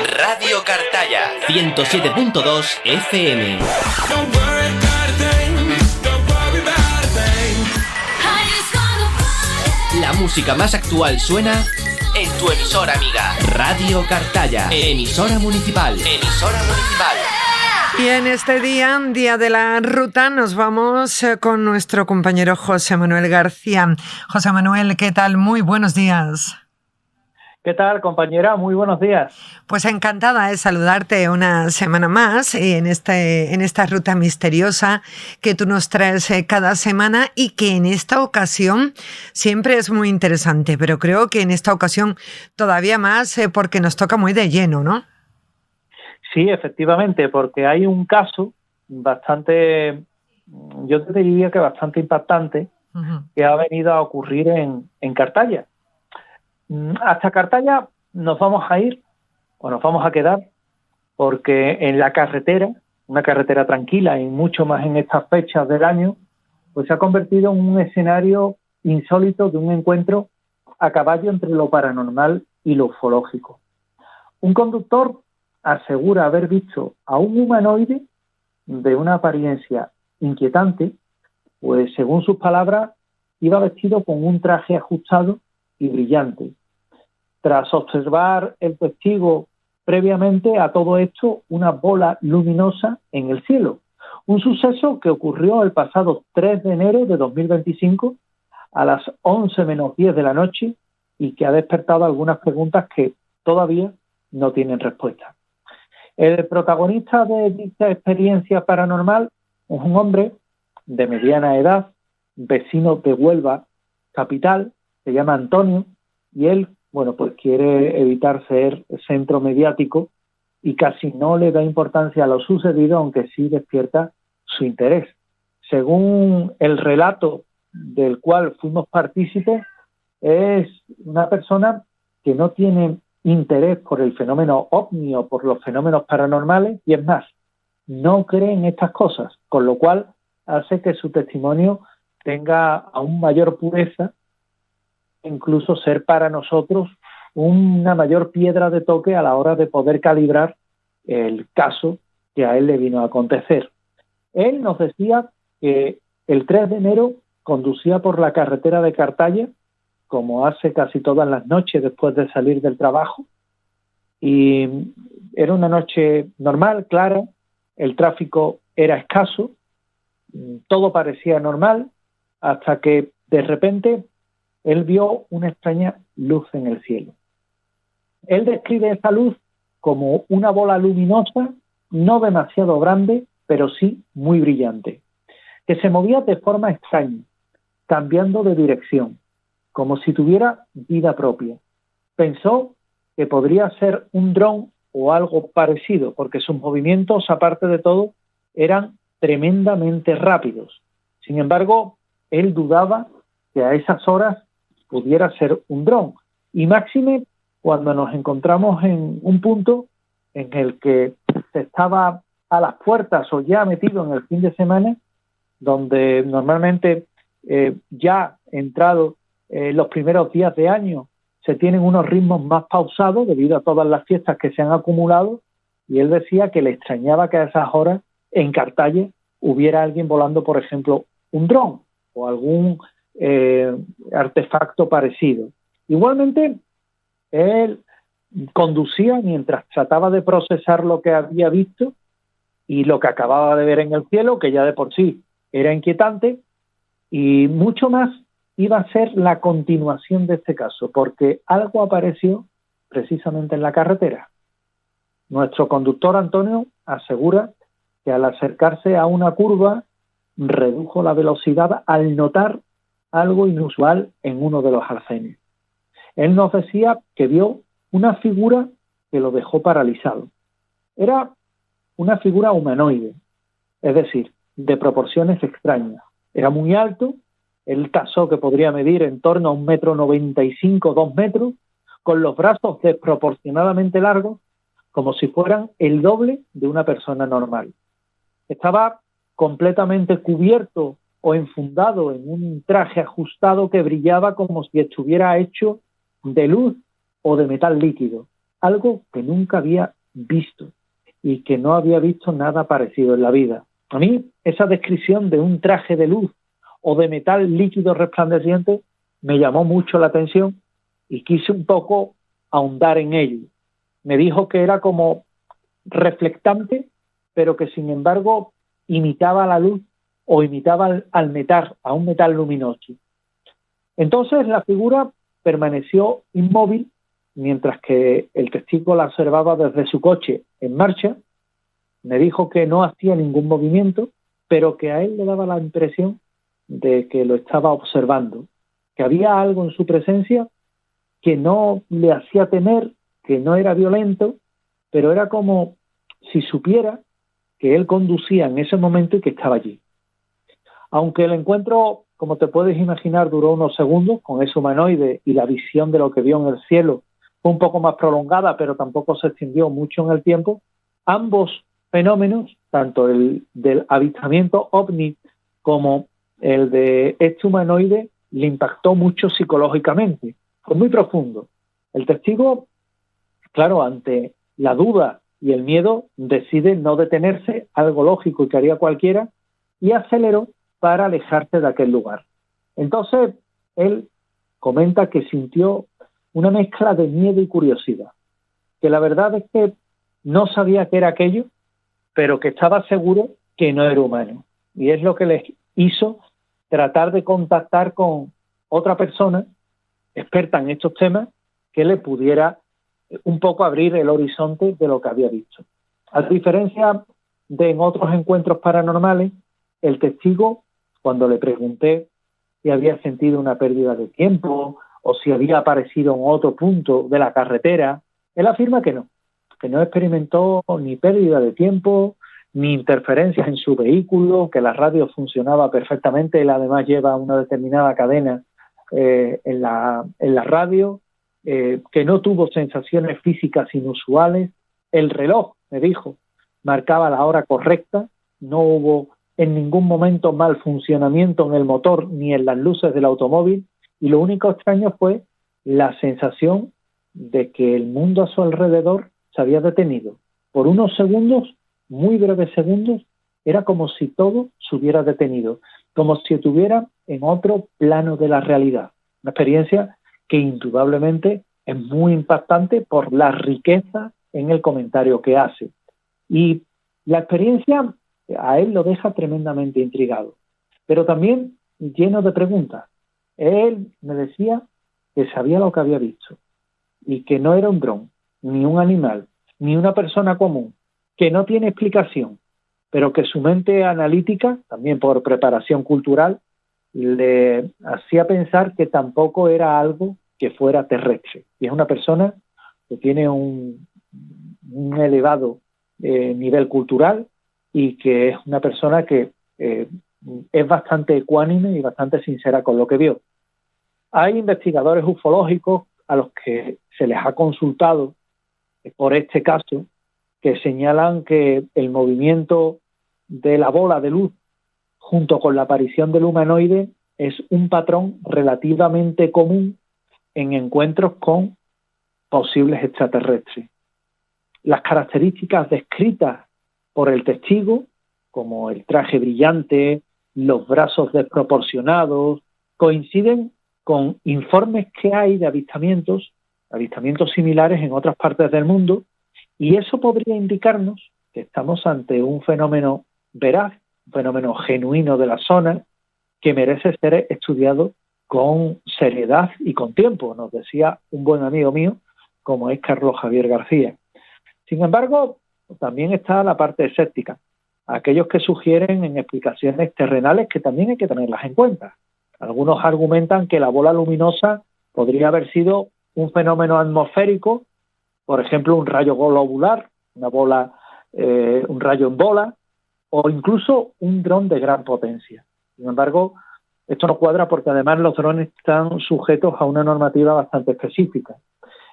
Radio Cartaya, 107.2 FM. La música más actual suena en tu emisora amiga. Radio Cartaya, emisora municipal. Emisora municipal. Y en este día de la ruta, nos vamos con nuestro compañero José Manuel García. José Manuel, ¿qué tal? Muy buenos días. ¿Qué tal, compañera? Muy buenos días. Pues encantada de saludarte una semana más en esta ruta misteriosa que tú nos traes cada semana y que en esta ocasión siempre es muy interesante, pero creo que en esta ocasión todavía más porque nos toca muy de lleno, ¿no? Sí, efectivamente, porque hay un caso bastante, yo te diría que bastante impactante, que ha venido a ocurrir en Cartaya. Hasta Cartaya nos vamos a ir, o nos vamos a quedar, porque en la carretera, una carretera tranquila y mucho más en estas fechas del año, pues se ha convertido en un escenario insólito de un encuentro a caballo entre lo paranormal y lo ufológico. Un conductor asegura haber visto a un humanoide de una apariencia inquietante, pues según sus palabras, iba vestido con un traje ajustado y brillante. Tras observar el testigo previamente a todo esto, una bola luminosa en el cielo. Un suceso que ocurrió el pasado 3 de enero de 2025 a las 11 menos 10 de la noche y que ha despertado algunas preguntas que todavía no tienen respuesta. El protagonista de dicha experiencia paranormal es un hombre de mediana edad, vecino de Huelva, capital, se llama Antonio, y él, bueno, pues quiere evitar ser centro mediático y casi no le da importancia a lo sucedido, aunque sí despierta su interés. Según el relato del cual fuimos partícipes, es una persona que no tiene interés por el fenómeno ovni o por los fenómenos paranormales, y es más, no cree en estas cosas, con lo cual hace que su testimonio tenga aún mayor pureza, incluso ser para nosotros una mayor piedra de toque a la hora de poder calibrar el caso que a él le vino a acontecer. Él nos decía que el 3 de enero conducía por la carretera de Cartaya, como hace casi todas las noches después de salir del trabajo, y era una noche normal, clara, el tráfico era escaso, todo parecía normal, hasta que de repente él vio una extraña luz en el cielo. Él describe esta luz como una bola luminosa, no demasiado grande, pero sí muy brillante, que se movía de forma extraña, cambiando de dirección, como si tuviera vida propia. Pensó que podría ser un dron o algo parecido, porque sus movimientos, aparte de todo, eran tremendamente rápidos. Sin embargo, él dudaba que a esas horas pudiera ser un dron, y máxime cuando nos encontramos en un punto en el que se estaba a las puertas o ya metido en el fin de semana, donde normalmente ya entrado los primeros días de año se tienen unos ritmos más pausados debido a todas las fiestas que se han acumulado, y él decía que le extrañaba que a esas horas en Cartaya hubiera alguien volando, por ejemplo, un dron o algún artefacto parecido. Igualmente, él conducía mientras trataba de procesar lo que había visto y lo que acababa de ver en el cielo, que ya de por sí era inquietante, y mucho más iba a ser la continuación de este caso, porque algo apareció precisamente en la carretera. Nuestro conductor Antonio asegura que al acercarse a una curva redujo la velocidad al notar algo inusual en uno de los arcenes. Él nos decía que vio una figura que lo dejó paralizado. Era una figura humanoide, es decir, de proporciones extrañas. Era muy alto, él tasó que podría medir en torno a 1,95 m, 2 metros, con los brazos desproporcionadamente largos, como si fueran el doble de una persona normal. Estaba completamente cubierto o enfundado en un traje ajustado que brillaba como si estuviera hecho de luz o de metal líquido. algo que nunca había visto y que no había visto nada parecido en la vida. A mí esa descripción de un traje de luz o de metal líquido resplandeciente me llamó mucho la atención y quise un poco ahondar en ello. Me dijo que era como reflectante, pero que sin embargo imitaba la luz o imitaba al metal, a un metal luminoso. Entonces la figura permaneció inmóvil mientras que el testigo la observaba desde su coche en marcha. Me dijo que no hacía ningún movimiento, pero que a él le daba la impresión de que lo estaba observando, que había algo en su presencia que no le hacía temer, que no era violento, pero era como si supiera que él conducía en ese momento y que estaba allí. Aunque el encuentro, como te puedes imaginar, duró unos segundos con ese humanoide y la visión de lo que vio en el cielo fue un poco más prolongada, pero tampoco se extendió mucho en el tiempo, ambos fenómenos, tanto el del avistamiento ovni como el de este humanoide, le impactó mucho psicológicamente. Fue muy profundo. El testigo, claro, ante la duda y el miedo, decide no detenerse, algo lógico y que haría cualquiera, y aceleró para alejarse de aquel lugar. Entonces, él comenta que sintió una mezcla de miedo y curiosidad, que la verdad es que no sabía qué era aquello, pero que estaba seguro que no era humano. Y es lo que les hizo tratar de contactar con otra persona experta en estos temas que le pudiera un poco abrir el horizonte de lo que había visto. A diferencia de en otros encuentros paranormales, el testigo, cuando le pregunté si había sentido una pérdida de tiempo o si había aparecido en otro punto de la carretera, él afirma que no experimentó ni pérdida de tiempo, ni interferencias en su vehículo, que la radio funcionaba perfectamente, él además lleva una determinada cadena en la radio, que no tuvo sensaciones físicas inusuales. El reloj, me dijo, marcaba la hora correcta, no hubo en ningún momento mal funcionamiento en el motor ni en las luces del automóvil, y lo único extraño fue la sensación de que el mundo a su alrededor se había detenido. Por unos segundos, muy breves segundos, era como si todo se hubiera detenido, como si estuviera en otro plano de la realidad. Una experiencia que indudablemente es muy impactante por la riqueza en el comentario que hace. Y la experiencia a él lo deja tremendamente intrigado, pero también lleno de preguntas. Él me decía que sabía lo que había visto y que no era un dron, ni un animal, ni una persona común, que no tiene explicación, pero que su mente analítica, también por preparación cultural, le hacía pensar que tampoco era algo que fuera terrestre. Y es una persona que tiene un elevado nivel cultural y que es una persona que es bastante ecuánime y bastante sincera con lo que vio. Hay investigadores ufológicos a los que se les ha consultado por este caso, que señalan que el movimiento de la bola de luz junto con la aparición del humanoide es un patrón relativamente común en encuentros con posibles extraterrestres. Las características descritas por el testigo, como el traje brillante, los brazos desproporcionados, coinciden con informes que hay de avistamientos similares en otras partes del mundo, y eso podría indicarnos que estamos ante un fenómeno veraz, un fenómeno genuino de la zona, que merece ser estudiado con seriedad y con tiempo, nos decía un buen amigo mío, como es Carlos Javier García. Sin embargo, también está la parte escéptica, aquellos que sugieren en explicaciones terrenales que también hay que tenerlas en cuenta. Algunos argumentan que la bola luminosa podría haber sido un fenómeno atmosférico, por ejemplo, un rayo globular, una bola, un rayo en bola, o incluso un dron de gran potencia. Sin embargo, esto no cuadra porque además los drones están sujetos a una normativa bastante específica.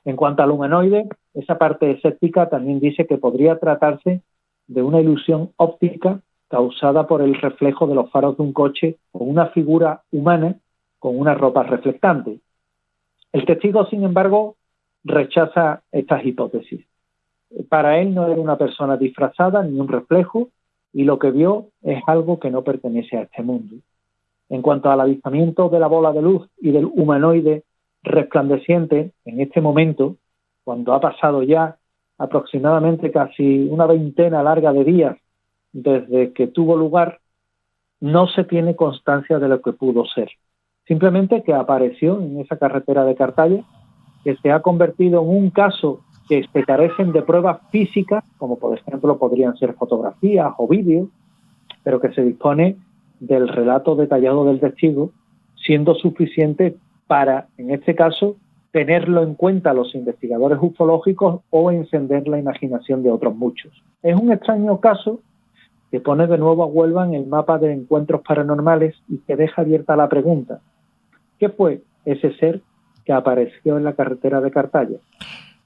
En cuanto al humanoide, esa parte escéptica también dice que podría tratarse de una ilusión óptica causada por el reflejo de los faros de un coche o una figura humana con una ropa reflectante. El testigo, sin embargo, rechaza estas hipótesis. Para él no era una persona disfrazada ni un reflejo, y lo que vio es algo que no pertenece a este mundo. En cuanto al avistamiento de la bola de luz y del humanoide resplandeciente, en este momento, cuando ha pasado ya aproximadamente casi una veintena larga de días desde que tuvo lugar, no se tiene constancia de lo que pudo ser. Simplemente que apareció en esa carretera de Cartaya, que se ha convertido en un caso que se carecen de pruebas físicas, como por ejemplo podrían ser fotografías o vídeos, pero que se dispone del relato detallado del testigo, siendo suficiente para, en este caso, tenerlo en cuenta los investigadores ufológicos o encender la imaginación de otros muchos. Es un extraño caso que pone de nuevo a Huelva en el mapa de encuentros paranormales y que deja abierta la pregunta: ¿qué fue ese ser que apareció en la carretera de Cartaya?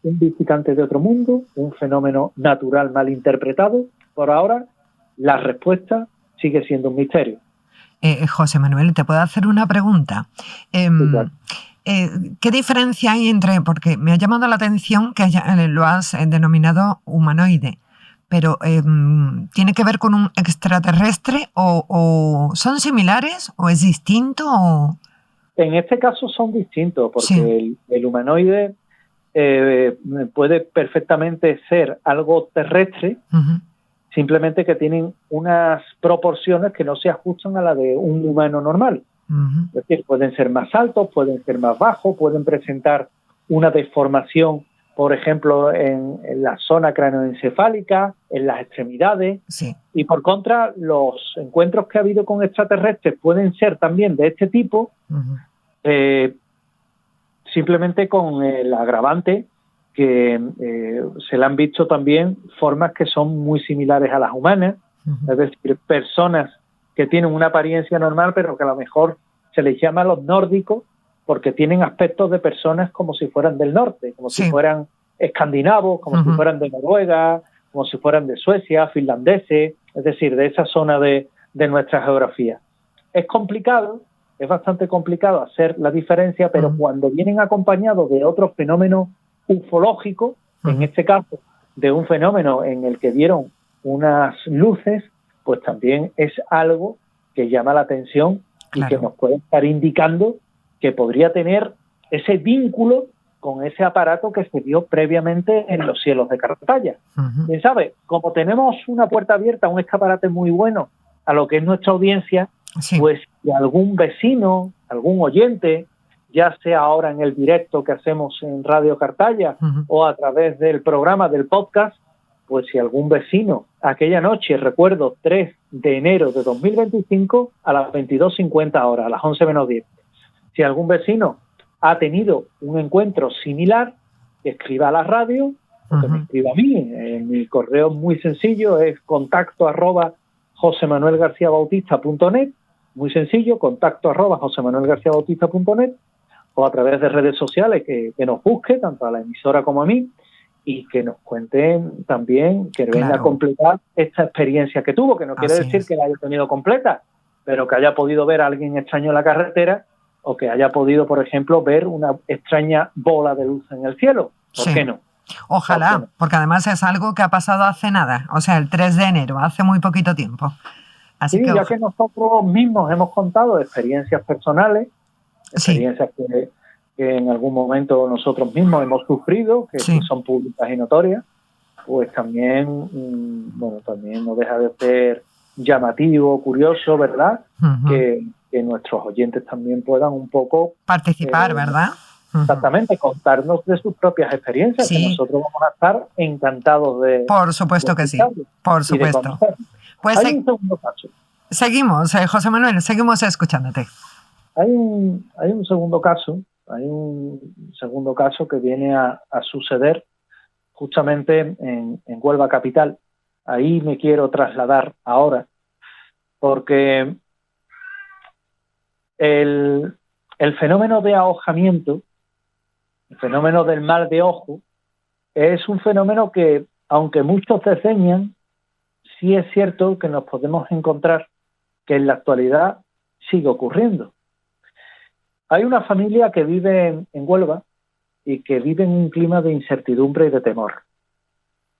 ¿Un visitante de otro mundo? ¿Un fenómeno natural mal interpretado? Por ahora, la respuesta sigue siendo un misterio. José Manuel, ¿te puedo hacer una pregunta? Claro. ¿Qué diferencia hay entre, porque me ha llamado la atención que lo has denominado humanoide, pero ¿tiene que ver con un extraterrestre o son similares o es distinto? O... En este caso son distintos, porque sí. el humanoide puede perfectamente ser algo terrestre, simplemente que tienen unas proporciones que no se ajustan a la de un humano normal. Es decir, pueden ser más altos, pueden ser más bajos, pueden presentar una deformación, por ejemplo, en la zona craneoencefálica, en las extremidades. Sí. Y por contra, los encuentros que ha habido con extraterrestres pueden ser también de este tipo, simplemente con el agravante que se le han visto también formas que son muy similares a las humanas, es decir, personas que tienen una apariencia normal, pero que a lo mejor se les llama los nórdicos porque tienen aspectos de personas como si fueran del norte, como si fueran escandinavos, como si fueran de Noruega, como si fueran de Suecia, finlandeses, es decir, de esa zona de nuestra geografía. Es complicado, es bastante complicado hacer la diferencia, pero cuando vienen acompañados de otros fenómenos ufológicos, en este caso de un fenómeno en el que vieron unas luces, pues también es algo que llama la atención y que nos puede estar indicando que podría tener ese vínculo con ese aparato que se vio previamente en los cielos de Cartaya. Bien sabe, como tenemos una puerta abierta, un escaparate muy bueno a lo que es nuestra audiencia, pues si algún vecino, algún oyente, ya sea ahora en el directo que hacemos en Radio Cartaya o a través del programa del podcast, pues si algún vecino, aquella noche, recuerdo, 3 de enero de 2025 a las 22:50 horas, a las 11 menos 10, si algún vecino ha tenido un encuentro similar, que escriba a la radio o que me escriba a mí. Mi correo muy sencillo, es contacto@josemanuelgarciabautista.net, muy sencillo, contacto@josemanuelgarciabautista.net, o a través de redes sociales que nos busque, tanto a la emisora como a mí, y que nos cuenten también, que venga a completar esta experiencia que tuvo, que no quiere decir que la haya tenido completa, pero que haya podido ver a alguien extraño en la carretera, o que haya podido, por ejemplo, ver una extraña bola de luz en el cielo. ¿Por qué no? Ojalá, porque además es algo que ha pasado hace nada, o sea, el 3 de enero, hace muy poquito tiempo. Así que, ya que nosotros mismos hemos contado experiencias personales, experiencias que en algún momento nosotros mismos hemos sufrido, que son públicas y notorias, pues también, también no deja de ser llamativo, curioso, ¿verdad? Que nuestros oyentes también puedan un poco participar, ¿verdad? Exactamente, contarnos de sus propias experiencias, que nosotros vamos a estar encantados de... Por supuesto que sí, por supuesto. Pues hay un segundo caso. Seguimos, José Manuel, seguimos escuchándote. Hay un segundo caso, que viene a suceder justamente en Huelva capital. Ahí me quiero trasladar ahora, porque el fenómeno de ahojamiento, el fenómeno del mal de ojo, es un fenómeno que, aunque muchos desdeñan, sí es cierto que nos podemos encontrar que en la actualidad sigue ocurriendo. Hay una familia que vive en Huelva, y que viven un clima de incertidumbre y de temor.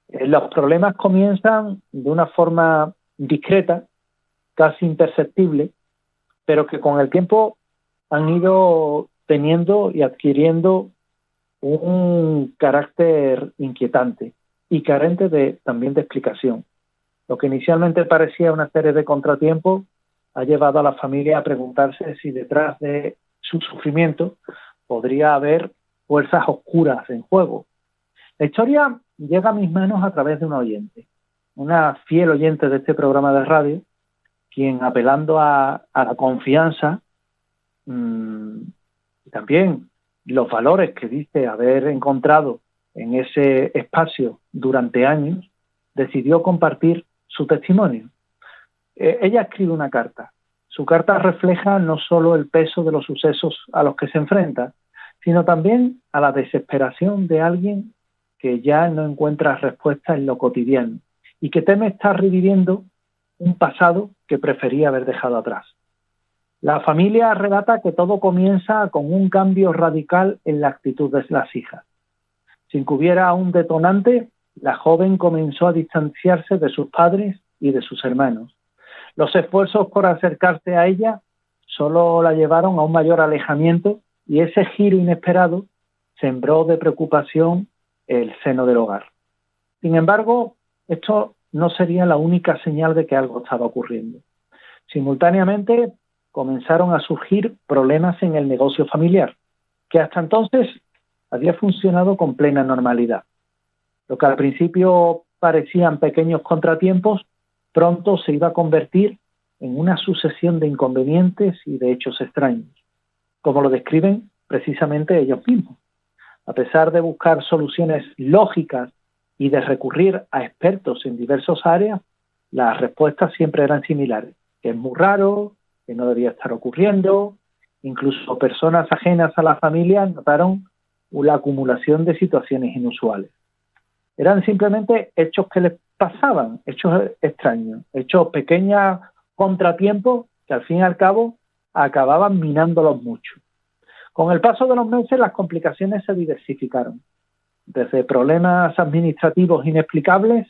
Los problemas comienzan de una forma discreta, casi imperceptible, pero que con el tiempo han ido teniendo y adquiriendo un carácter inquietante y carente también de explicación. Lo que inicialmente parecía una serie de contratiempos ha llevado a la familia a preguntarse si detrás de su sufrimiento podría haber fuerzas oscuras en juego. La historia llega a mis manos a través de una oyente, una fiel oyente de este programa de radio, quien, apelando a la confianza y también los valores que dice haber encontrado en ese espacio durante años, decidió compartir su testimonio. Ella escribe una carta. Su carta refleja no solo el peso de los sucesos a los que se enfrenta, sino también a la desesperación de alguien que ya no encuentra respuesta en lo cotidiano y que teme estar reviviendo un pasado que prefería haber dejado atrás. La familia relata que todo comienza con un cambio radical en la actitud de las hijas. Sin que hubiera un detonante, la joven comenzó a distanciarse de sus padres y de sus hermanos. Los esfuerzos por acercarse a ella solo la llevaron a un mayor alejamiento y ese giro inesperado sembró de preocupación el seno del hogar. Sin embargo, esto no sería la única señal de que algo estaba ocurriendo. Simultáneamente comenzaron a surgir problemas en el negocio familiar, que hasta entonces había funcionado con plena normalidad. Lo que al principio parecían pequeños contratiempos, pronto se iba a convertir en una sucesión de inconvenientes y de hechos extraños, como lo describen precisamente ellos mismos. A pesar de buscar soluciones lógicas y de recurrir a expertos en diversas áreas, las respuestas siempre eran similares, que es muy raro, que no debía estar ocurriendo. Incluso personas ajenas a la familia notaron la acumulación de situaciones inusuales. Eran simplemente hechos que les pasaban, hechos extraños, hechos pequeños contratiempos que al fin y al cabo acababan minándolos mucho. Con el paso de los meses las complicaciones se diversificaron, desde problemas administrativos inexplicables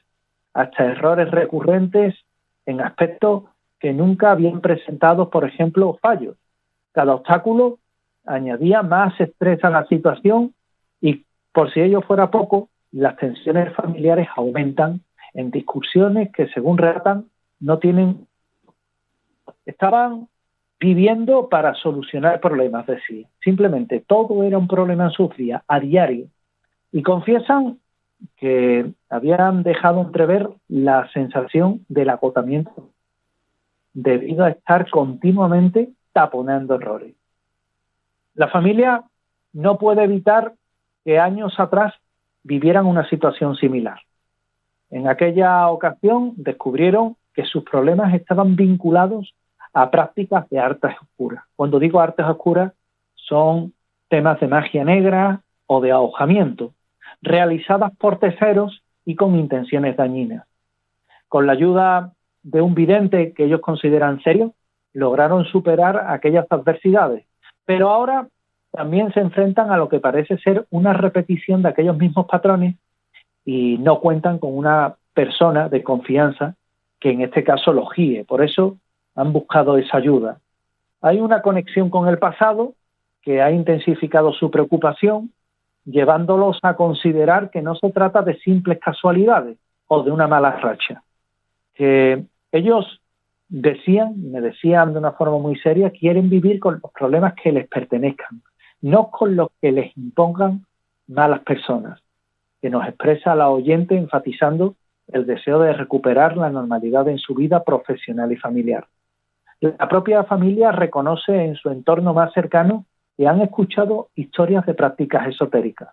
hasta errores recurrentes en aspectos que nunca habían presentado, por ejemplo, fallos. Cada obstáculo añadía más estrés a la situación y, por si ello fuera poco, las tensiones familiares aumentan en discusiones que, según relatan, estaban viviendo para solucionar problemas de sí. Simplemente todo era un problema en sus días, a diario. Y confiesan que habían dejado entrever la sensación del agotamiento debido a estar continuamente taponando errores. La familia no puede evitar que años atrás vivieran una situación similar. En aquella ocasión descubrieron que sus problemas estaban vinculados a prácticas de artes oscuras. Cuando digo artes oscuras, son temas de magia negra o de ahogamiento, realizadas por terceros y con intenciones dañinas. Con la ayuda de un vidente que ellos consideran serio, lograron superar aquellas adversidades, pero ahora también se enfrentan a lo que parece ser una repetición de aquellos mismos patrones y no cuentan con una persona de confianza que en este caso los guíe. Por eso han buscado esa ayuda. Hay una conexión con el pasado que ha intensificado su preocupación, llevándolos a considerar que no se trata de simples casualidades o de una mala racha. Que ellos me decían de una forma muy seria, quieren vivir con los problemas que les pertenezcan, no con los que les impongan malas personas, que nos expresa la oyente enfatizando el deseo de recuperar la normalidad en su vida profesional y familiar. La propia familia reconoce en su entorno más cercano que han escuchado historias de prácticas esotéricas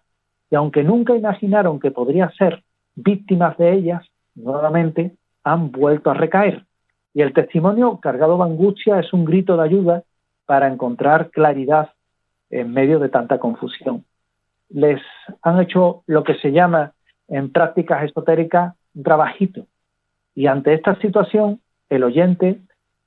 y aunque nunca imaginaron que podrían ser víctimas de ellas, nuevamente han vuelto a recaer. Y el testimonio cargado de angustia es un grito de ayuda para encontrar claridad en medio de tanta confusión. Les han hecho lo que se llama en prácticas esotéricas un trabajito. Y ante esta situación, el oyente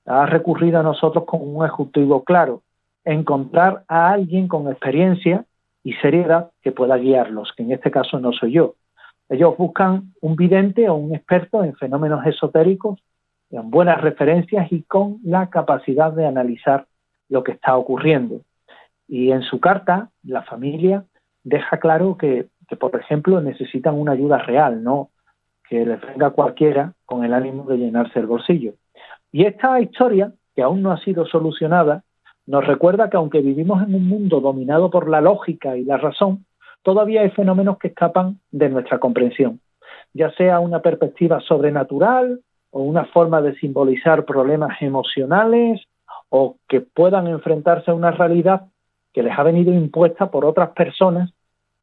ha recurrido a nosotros con un objetivo claro: encontrar a alguien con experiencia y seriedad que pueda guiarlos, que en este caso no soy yo. Ellos buscan un vidente o un experto en fenómenos esotéricos, en buenas referencias y con la capacidad de analizar lo que está ocurriendo. Y en su carta, la familia deja claro que, por ejemplo, necesitan una ayuda real, no que les venga cualquiera con el ánimo de llenarse el bolsillo. Y esta historia, que aún no ha sido solucionada, nos recuerda que aunque vivimos en un mundo dominado por la lógica y la razón, todavía hay fenómenos que escapan de nuestra comprensión, ya sea una perspectiva sobrenatural o una forma de simbolizar problemas emocionales o que puedan enfrentarse a una realidad que les ha venido impuesta por otras personas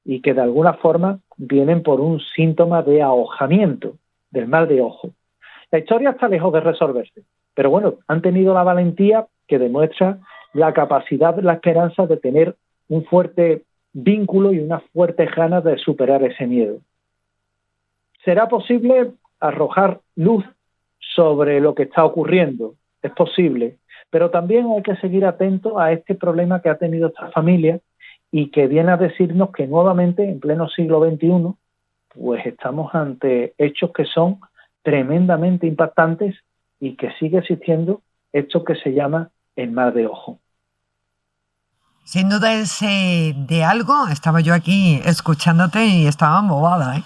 y que de alguna forma vienen por un síntoma de ahojamiento, del mal de ojo. La historia está lejos de resolverse, pero bueno, han tenido la valentía que demuestra la capacidad, la esperanza de tener un fuerte vínculo y unas fuertes ganas de superar ese miedo. ¿Será posible arrojar luz sobre lo que está ocurriendo? Es posible, pero también hay que seguir atento a este problema que ha tenido esta familia y que viene a decirnos que nuevamente, en pleno siglo XXI, pues estamos ante hechos que son tremendamente impactantes y que sigue existiendo esto que se llama el mal de ojo. Sin duda es de algo, estaba yo aquí escuchándote y estaba embobada, ¿eh?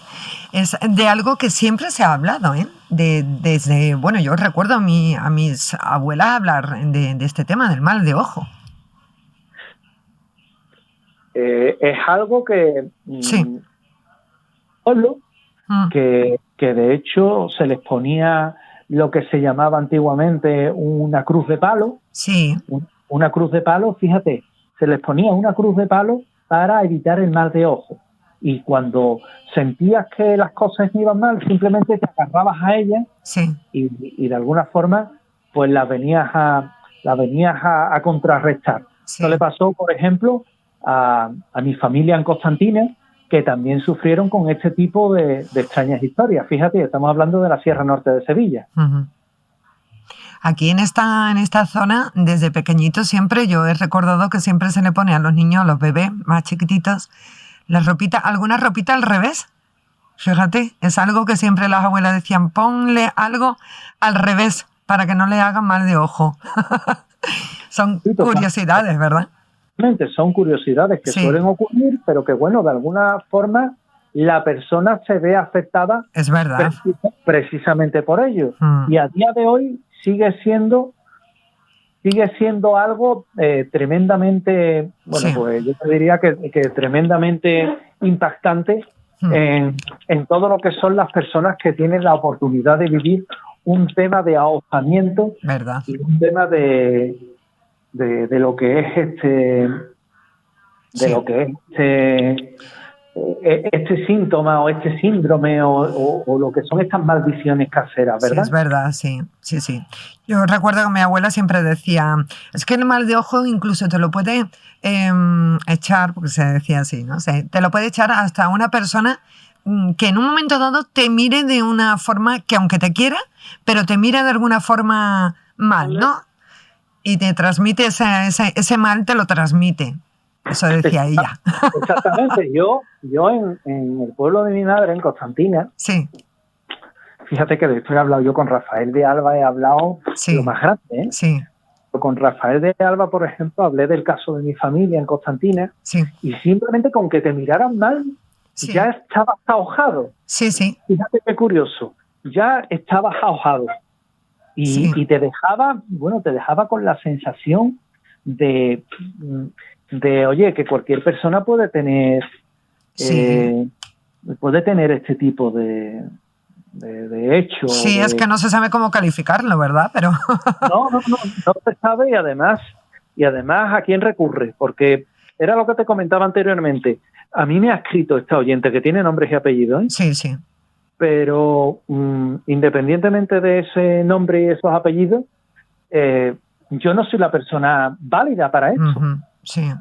Es de algo que siempre se ha hablado, ¿eh? Desde, bueno, yo recuerdo a mis abuelas hablar de este tema del mal de ojo. Es algo que... Sí. Que de hecho se les ponía lo que se llamaba antiguamente una cruz de palo. Sí. Una cruz de palo, fíjate, se les ponía una cruz de palo para evitar el mal de ojo. Y cuando sentías que las cosas iban mal, simplemente te agarrabas a ellas, sí, y de alguna forma pues las venías a contrarrestar. Sí. Esto le pasó, por ejemplo, a mi familia en Constantina, que también sufrieron con este tipo de extrañas historias. Fíjate, estamos hablando de la Sierra Norte de Sevilla. Uh-huh. Aquí en esta zona, desde pequeñito siempre, yo he recordado que siempre se le pone a los niños, a los bebés más chiquititos, alguna ropita al revés. Fíjate, es algo que siempre las abuelas decían, ponle algo al revés para que no le hagan mal de ojo. Son curiosidades, ¿verdad? Son curiosidades que suelen ocurrir, pero que, bueno, de alguna forma la persona se ve afectada. Es verdad. Precisamente por ello. Y a día de hoy sigue siendo algo tremendamente, bueno, pues yo te diría que tremendamente impactante en todo lo que son las personas que tienen la oportunidad de vivir un tema de ahogamiento. ¿Verdad? Y un tema de lo que es este síntoma o este síndrome o lo que son estas maldiciones caseras, ¿verdad? Sí, es verdad, sí. Yo recuerdo que mi abuela siempre decía, es que el mal de ojo incluso te lo puede echar, porque se decía así, ¿no? Te lo puede echar hasta una persona que en un momento dado te mire de una forma que aunque te quiera, pero te mira de alguna forma mal, ¿no? Y te transmite ese mal, te lo transmite. Eso decía ella. Exactamente. Yo en el pueblo de mi madre, en Constantina, sí. Fíjate que de esto he hablado yo con Rafael de Alba, he hablado lo más grande, ¿eh? Sí. Con Rafael de Alba, por ejemplo, hablé del caso de mi familia en Constantina, sí. Y simplemente con que te miraran mal, ya estabas ahogado. Sí. Fíjate qué curioso, ya estabas ahogado. Y te dejaba con la sensación de oye, que cualquier persona puede tener este tipo de hechos. Sí, es que no se sabe cómo calificarlo, ¿verdad? Pero no se sabe, y además ¿a quién recurre? Porque era lo que te comentaba anteriormente. A mí me ha escrito esta oyente que tiene nombres y apellidos, ¿eh? Sí. Pero independientemente de ese nombre y esos apellidos, yo no soy la persona válida para esto. Uh-huh. Sí.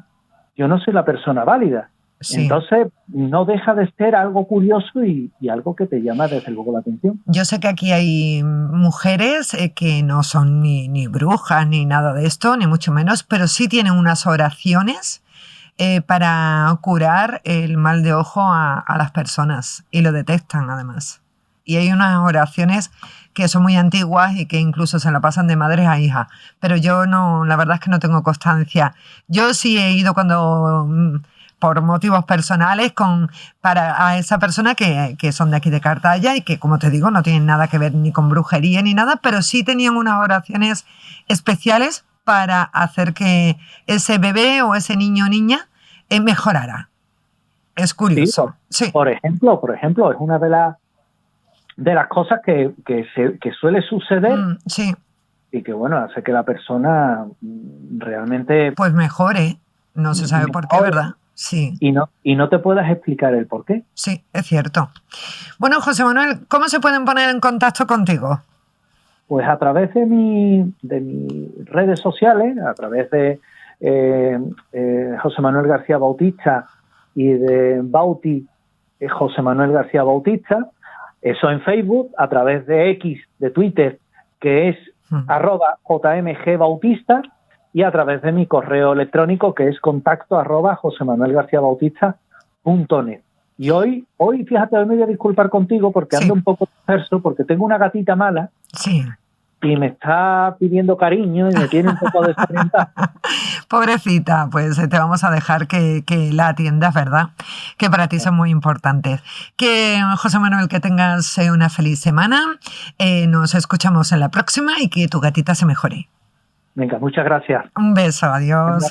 Yo no soy la persona válida. Sí. Entonces, no deja de ser algo curioso y algo que te llama desde luego la atención. Yo sé que aquí hay mujeres que no son ni brujas ni nada de esto, ni mucho menos, pero sí tienen unas oraciones para curar el mal de ojo a las personas, y lo detectan además. Y hay unas oraciones que son muy antiguas y que incluso se la pasan de madres a hijas. Pero yo no, la verdad es que no tengo constancia. Yo sí he ido cuando, por motivos personales, a esa persona que son de aquí de Cartaya y que, como te digo, no tienen nada que ver ni con brujería ni nada, pero sí tenían unas oraciones especiales para hacer que ese bebé o ese niño o niña mejorara. Es curioso. Sí. Por ejemplo, es una de las cosas que suele suceder, sí. Y que, bueno, hace que la persona realmente... Pues mejore, no se sabe por qué, ¿verdad? Sí. Y no te puedas explicar el por qué. Sí, es cierto. Bueno, José Manuel, ¿cómo se pueden poner en contacto contigo? Pues a través de mis redes sociales, a través de José Manuel García Bautista y de Bauti José Manuel García Bautista. Eso en Facebook, a través de X, de Twitter, que es @jmgbautista, y a través de mi correo electrónico, que es contacto @josemanuelgarciabautista.net. Y hoy, fíjate, hoy me voy a disculpar contigo porque ando un poco disperso, porque tengo una gatita mala. Sí. Y me está pidiendo cariño y me tiene un poco desorientada. Pobrecita, pues te vamos a dejar que la atiendas, ¿verdad? Que para ti son muy importantes. Que, José Manuel, que tengas una feliz semana. Nos escuchamos en la próxima y que tu gatita se mejore. Venga, muchas gracias. Un beso, adiós.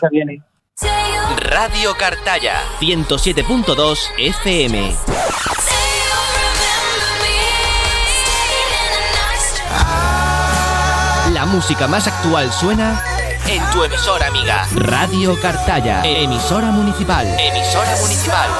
Radio Cartaya, 107.2 FM. La música más actual suena en tu emisora amiga. Radio Cartaya, emisora municipal. Emisora municipal.